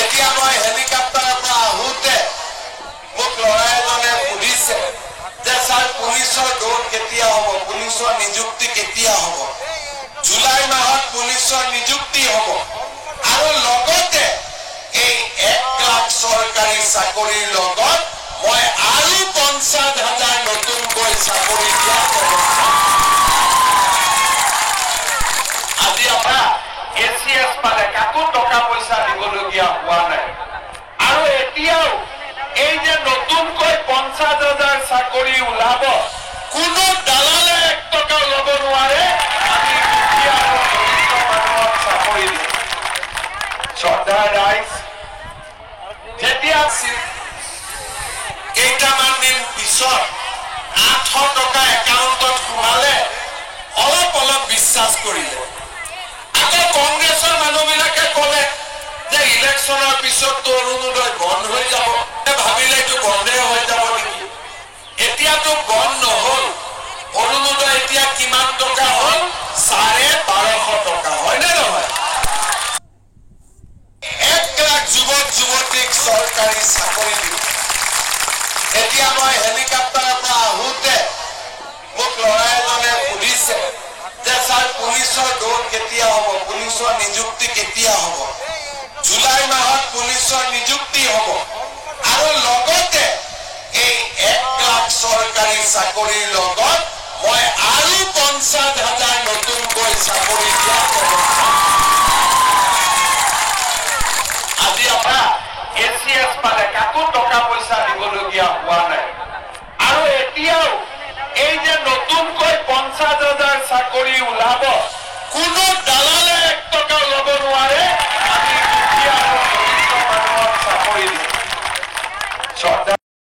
এতিয়া মই হেলিকপ্টাৰৰ পৰা আহোঁতে মোক ল'ৰা এজনে সুধিছে যে ছাৰ পুলিচৰ দৌৰ কেতিয়া হ'ব, পুলিচৰ নিযুক্তি কেতিয়া হ'ব? জুলাই মাহত পুলিচৰ নিযুক্তি হ'ব আৰু লগতে এই 1 লাখ চৰকাৰী চাকৰিৰ লগত মই আৰু 50,000 নতুনকৈ চাকৰি দিয়াৰ ব্যৱস্থা। আজি আমাৰ ACS পালে কাকো টকা পইচা দিবলগীয়া হোৱা নাই আৰু এতিয়াও এই যে নতুনকৈ 50,000 চাকৰি ওলাব, কোনো দালালে 1 টকা ল'ব নোৱাৰে। আমি দুখীয়া আৰু দৰিদ্ৰ মানুহক চাকৰি দিম। শ্ৰদ্ধাৰ ৰাইজ, যেতিয়া কেইটামান দিন পিছত 800 টকা একাউণ্টত সোমালে অলপ অলপ বিশ্বাস কৰিলে। আকৌ কংগ্ৰেছৰ মানুহবিলাকে ক'লে যে ইলেকশ্যনৰ পিছততো অৰুণোদয় বন্ধ হৈ যাব, ভাবিলে এইটো বন্ধে হৈ যাব নেকি। এতিয়াতো বন্ধ নহ'ল। অৰুণোদয় এতিয়া কিমান টকা হ'ল? 1250 টকা, হয়নে নহয়? 1 লাখ যুৱক যুৱতীক চৰকাৰী চাকৰি দিব। এতিয়া মই হেলিকপ্টাৰৰ পৰা আহোঁতে মোক ল'ৰা এজনে সুধিছে যে ছাৰ পুলিচৰ দৌৰ কেতিয়া হ'ব, পুলিচৰ নিযুক্তি কেতিয়া হ'ব? জুলাই মাহত পুলিচৰ নিযুক্তি হ'ব আৰু লগতে এই 1 লাখ চৰকাৰী চাকৰিৰ লগত মই আৰু 50,000 নতুনকৈ চাকৰি দিয়াৰ ব্যৱস্থা। আজি আমাৰ ACS পালে কাকো টকা পইচা দিবলগীয়া হোৱা নাই আৰু এতিয়াও এই যে নতুনকৈ 50,000 চাকৰি ওলাব, কোনো